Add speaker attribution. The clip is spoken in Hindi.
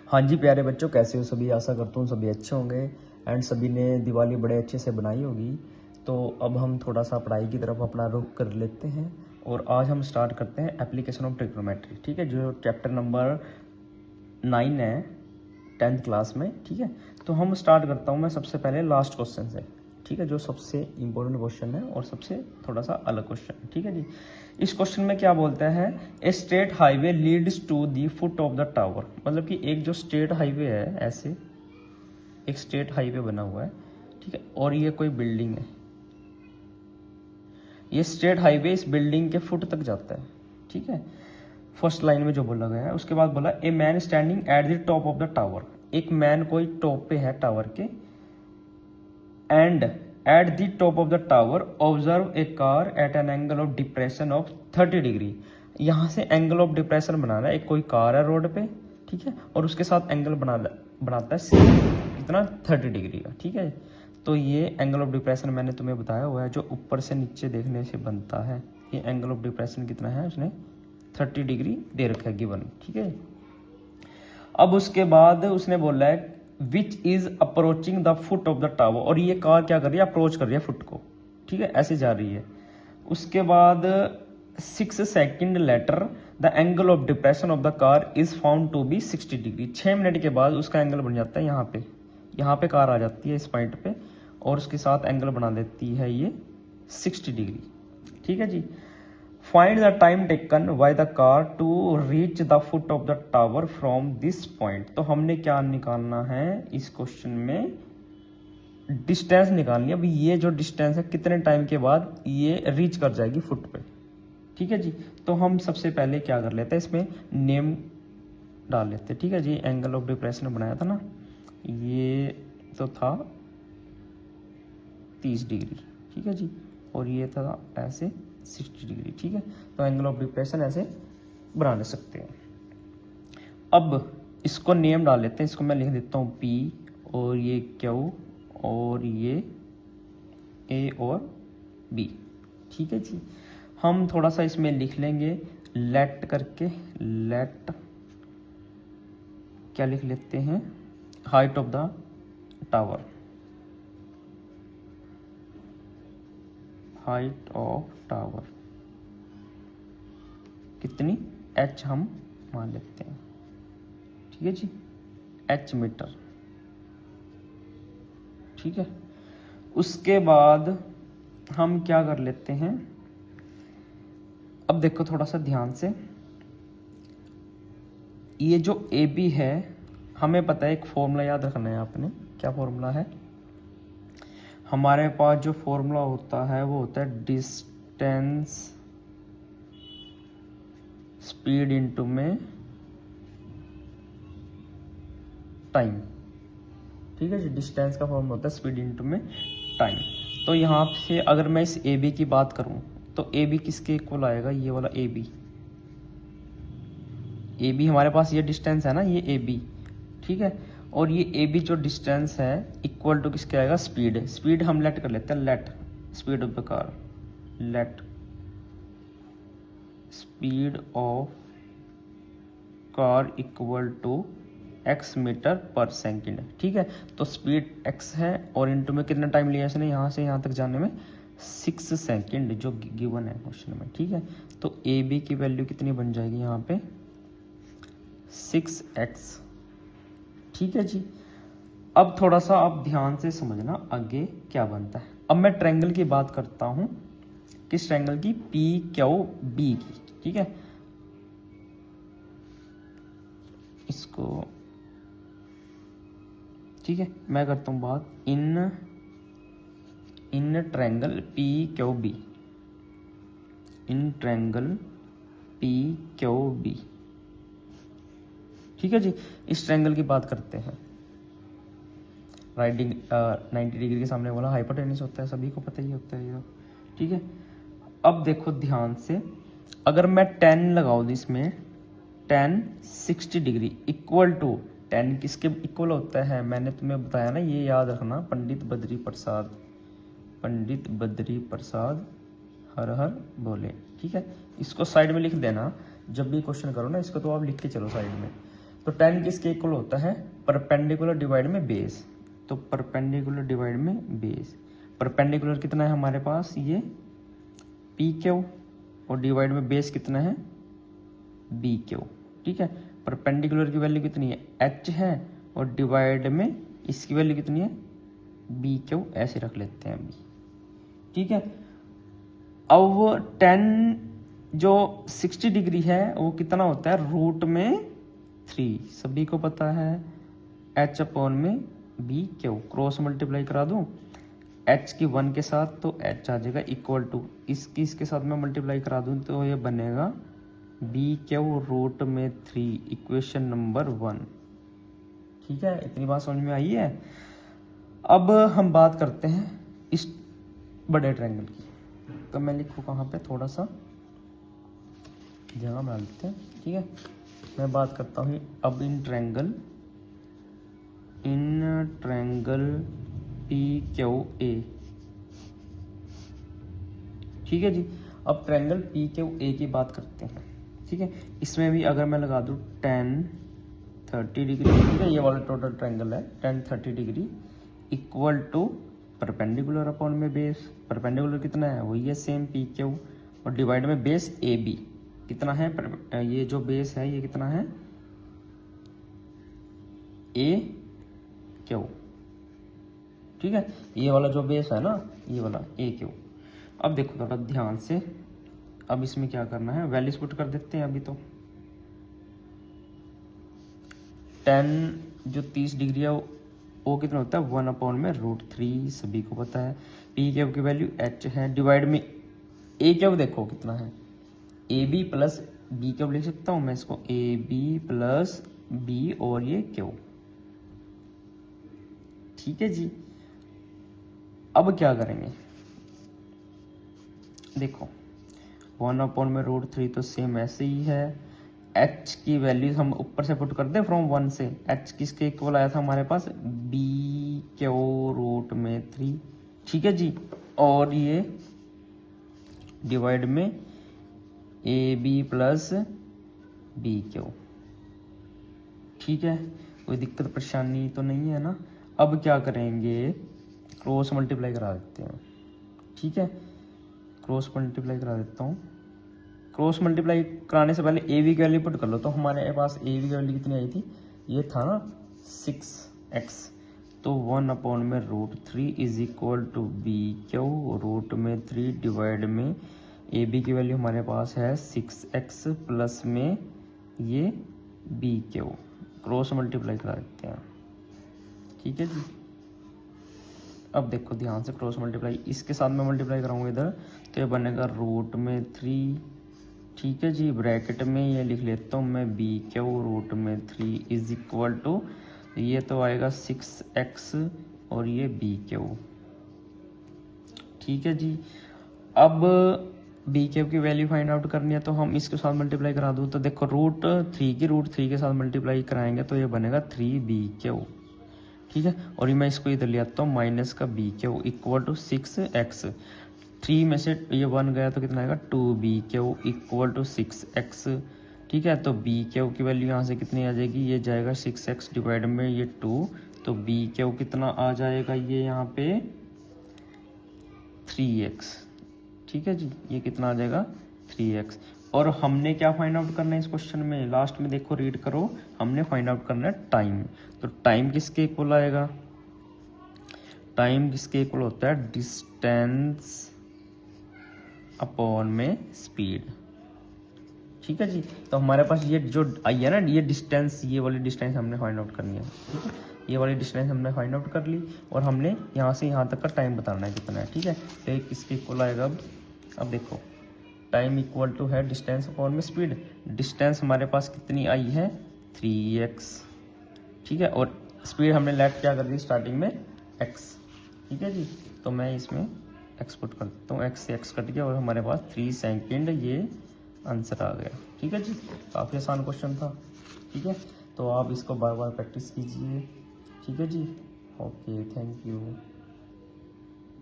Speaker 1: हाँ जी प्यारे बच्चों, कैसे हो सभी। आशा करता हूँ सभी अच्छे होंगे एंड सभी ने दिवाली बड़े अच्छे से बनाई होगी। तो अब हम थोड़ा सा पढ़ाई की तरफ अपना रुख कर लेते हैं और आज हम स्टार्ट करते हैं एप्लीकेशन ऑफ ट्रिग्नोमेट्री। ठीक है, जो चैप्टर नंबर 9 है 10th क्लास में। ठीक है, तो हम स्टार्ट करता हूँ मैं सबसे पहले लास्ट क्वेश्चन से। ठीक है, जो सबसे इम्पोर्टेंट क्वेश्चन है और सबसे थोड़ा सा अलग क्वेश्चन है। ठीक है जी, इस क्वेश्चन में क्या बोलता है, a state highway leads to the foot of the tower. मतलब कि एक जो स्टेट हाईवे है, ऐसे एक स्टेट हाईवे बना हुआ है। ठीक है, और ये कोई बिल्डिंग है, ये स्टेट हाईवे इस बिल्डिंग के फुट तक जाता है। ठीक है, फर्स्ट लाइन में जो बोला गया है। उसके बाद बोला a man standing at the top of the tower. एक मैन कोई टॉप पे है टावर के, and at the top of the tower observe a car eight an angle of depression of 30 degree. यहाँ से एंगल ऑफ डिप्रेशन बना रहा है, एक कोई कार है रोड पे। ठीक है, और उसके साथ एंगल बनाता है कितना, 30 डिग्री का। ठीक है, तो ये एंगल ऑफ डिप्रेशन मैंने तुम्हें बताया हुआ है, जो ऊपर से नीचे देखने से बनता है। ये एंगल ऑफ डिप्रेशन कितना है, उसने 30 डिग्री दे रखा है गिवन। ठीक है, अब उसके बाद उसने बोला है which is approaching the foot of the tower. और ये कार क्या कर रही है, अप्रोच कर रही है फुट को। ठीक है, ऐसे जा रही है। उसके बाद 6 second later the angle of depression of the car is found to be 60 degree. 6 minute के बाद उसका एंगल बन जाता है यहाँ पे कार आ जाती है इस पॉइंट पे, और उसके साथ एंगल बना देती है ये 60 डिग्री। ठीक है जी, find the time taken by the car to reach the foot of the tower from this point. तो हमने क्या निकालना है इस क्वेश्चन में, डिस्टेंस निकालनी है। अभी ये जो डिस्टेंस है कितने टाइम के बाद ये रीच कर जाएगी फुट पे। ठीक है जी, तो हम सबसे पहले क्या कर लेते हैं, इसमें नेम डाल लेते हैं। ठीक है जी, एंगल ऑफ डिप्रेशन बनाया था ना, ये तो था 30 डिग्री। ठीक है जी, और ये था ऐसे 60 डिग्री। ठीक है, तो एंगल ऑफ डिप्रेशन ऐसे बना सकते हैं। अब इसको नेम डाल लेते हैं, इसको मैं लिख देता हूँ P, और ये Q, और ये A और B। ठीक है जी, हम थोड़ा सा इसमें लिख लेंगे लेट करके। लेट क्या लिख लेते हैं, height of the tower, height of tower कितनी, h हम मान लेते हैं। ठीक है जी, h मीटर। ठीक है, उसके बाद हम क्या कर लेते हैं, अब देखो थोड़ा सा ध्यान से, ये जो AB है, हमें पता है एक फॉर्मूला याद रखना है आपने। क्या फॉर्मूला है हमारे पास, जो फॉर्मूला होता है वो होता है डिस्टेंस स्पीड इनटू में टाइम। ठीक है जी, डिस्टेंस का फॉर्मूला होता है स्पीड इनटू में टाइम। तो यहाँ से अगर मैं इस AB की बात करूँ तो AB किसके इक्वल आएगा, ये वाला AB हमारे पास ये डिस्टेंस है ना, ये AB। ठीक है, और ये AB जो डिस्टेंस है इक्वल टू किसके आएगा, स्पीड। स्पीड हम लेट कर लेते हैं, let speed of the car, let speed of car equal to x metre per second. ठीक है, तो स्पीड x है और इनटू में कितना टाइम लिया इसने यहाँ से यहाँ तक जाने में, 6 सेकेंड जो गिवन है क्वेश्चन में। ठीक है, तो AB की वैल्यू कितनी बन जाएगी यहाँ पे, 6x। ठीक है जी, अब थोड़ा सा आप ध्यान से समझना आगे क्या बनता है। अब मैं ट्रायंगल की बात करता हूं, किस ट्रायंगल की, PQB की। ठीक है, इसको ठीक है मैं करता हूं बात in triangle PQB, in triangle PQB। ठीक है जी, इस ट्रायंगल की बात करते हैं। राइट 90 डिग्री के सामने वाला हाइपोटेन्यूस होता है, सभी को पता ही होता है ये। ठीक है, अब देखो ध्यान से, अगर मैं 10 लगाऊँ इसमें, 10 60 डिग्री इक्वल टू 10 किसके इक्वल होता है, मैंने तुम्हें बताया ना, ये याद रखना, पंडित बद्री प्रसाद, पंडित बद्री प्रसाद हर हर बोले। ठीक है, इसको साइड में लिख देना, जब भी क्वेश्चन करो ना इसको तो आप लिख के चलो साइड में। तो tan किसके इक्वल होता है, परपेंडिकुलर डिवाइड में बेस। तो परपेंडिकुलर डिवाइड में बेस, परपेंडिकुलर कितना है हमारे पास, ये पी क्यू, और डिवाइड में बेस कितना है, बी क्यू। ठीक है, परपेंडिकुलर की वैल्यू कितनी है, एच है, और डिवाइड में इसकी वैल्यू कितनी है, बी क्यू, ऐसे रख लेते हैं अभी। ठीक है, अब 10 जो 60 डिग्री है वो कितना होता है, रूट में 3, सभी को पता है, एच अपॉन में बी क्यू, क्रॉस मल्टीप्लाई करा दूं एच की 1 के साथ तो एच आ जाएगा इक्वल टू, इसके साथ में मल्टीप्लाई करा दूं तो ये बनेगा बी क्यू रूट में 3, इक्वेशन नंबर 1। ठीक है, इतनी बात समझ में आई है। अब हम बात करते हैं इस बड़े ट्रायंगल की। तो मैं लिखूँ कहाँ पे, थोड़ा सा जगह बना लेते हैं। ठीक है, मैं बात करता हूँ अब in triangle P Q A. ठीक है जी, अब ट्रायंगल पी क्यू ए की बात करते हैं। ठीक है, इसमें भी अगर मैं लगा दूँ 10 30 डिग्री, ठीक है, ये वाला टोटल ट्रायंगल है 10 30 degree equal to perpendicular upon में बेस, परपेंडिकुलर कितना है, वही है सेम पी क्यू, और डिवाइड में बेस ए बी कितना है, ये जो बेस है ये कितना है, ए क्यू। ठीक है, ये वाला जो बेस है ना, ये वाला ए क्यू। अब देखो थोड़ा ध्यान से, अब इसमें क्या करना है, वैल्यूज पुट कर देते हैं अभी। तो 10 जो 30 डिग्री है वो कितना होता है, 1 अपॉन में रूट 3, सभी को पता है। पी क्यू की वैल्यू एच है, डिवाइड में ए क्यू देखो कितना है, A B plus B Q लिख सकता हूं मैं इसको, ए बी प्लस बी और ये क्यू। ठीक है जी, अब क्या करेंगे, देखो 1 अपॉन में रूट 3 तो सेम ऐसे ही है। एच की वैल्यू हम ऊपर से पुट कर दें फ्रॉम 1 से, एच किसके इक्वल आया था हमारे पास, बी क्यू रूट में 3। ठीक है जी, और ये डिवाइड में A B plus B Q. ठीक है, कोई दिक्कत परेशानी तो नहीं है ना। अब क्या करेंगे, क्रॉस मल्टीप्लाई करा देते हैं। ठीक है, क्रॉस मल्टीप्लाई करा देता हूँ। क्रॉस मल्टीप्लाई कराने से पहले ए बी की वैल्यू पुट कर लो। तो हमारे पास ए बी की वैल्यू कितनी आई थी, ये था ना 6x, तो 1 अपॉन में root 3 is equal to B Q root में 3 डिवाइड में ए बी की वैल्यू हमारे पास है 6x प्लस में ये बी क्यू, क्रॉस मल्टीप्लाई करा देते हैं। ठीक है जी, अब देखो ध्यान से, क्रॉस मल्टीप्लाई इसके साथ में मल्टीप्लाई कराऊंगा इधर, तो ये बनेगा रूट में 3। ठीक है जी, ब्रैकेट में ये लिख लेता हूँ मैं बी क्यू रूट में 3 इज इक्वल टू, ये तो आएगा 6x और ये बी क्यू। ठीक है जी, अब बी क्यू की वैल्यू फाइंड आउट करनी है, तो हम इसके साथ मल्टीप्लाई करा दूँ। तो देखो रूट 3 के साथ मल्टीप्लाई कराएंगे तो ये बनेगा 3bq। ठीक है, और मैं इसको इधर ले आता हूँ माइनस का bq इक्वल टू 6x। 3 में से ये 1 गया तो कितना आएगा 2bq इक्वल टू 6x। ठीक है, तो bq की वैल्यू यहाँ से कितनी आ जाएगी, ये जाएगा 6x डिवाइड में ये 2, तो bq कितना आ जाएगा, ये यहाँ पे 3x। ठीक है जी, ये कितना आ जाएगा 3x। और हमने क्या फाइंड आउट करना है इस क्वेश्चन में, लास्ट में देखो रीड करो, हमने फाइंड आउट करना है टाइम। तो टाइम किसके इक्वल आएगा, टाइम किसके इक्वल होता है, डिस्टेंस अपॉन में स्पीड। ठीक है जी, तो हमारे पास ये जो आई है ना, ये डिस्टेंस, ये वाली डिस्टेंस हमने फाइंड आउट करनी है। ठीक है, ये वाली डिस्टेंस हमने फाइंड आउट कर ली, और हमने यहाँ से यहाँ तक का टाइम बताना है कितना है। ठीक है, तो ये किसके इक्वल आएगा, अब देखो टाइम इक्वल टू है डिस्टेंस अपॉन में स्पीड। डिस्टेंस हमारे पास कितनी आई है 3x। ठीक है, और स्पीड हमने लेट क्या कर दी स्टार्टिंग में x। ठीक है जी, तो मैं इसमें x पुट कर देता हूँ, x से x कट गया और हमारे पास 3 सेकेंड ये आंसर आ गया। ठीक है जी, काफ़ी आसान क्वेश्चन था। ठीक है, तो आप इसको बार बार प्रैक्टिस कीजिए। ठीक है जी, ओके, थैंक यू।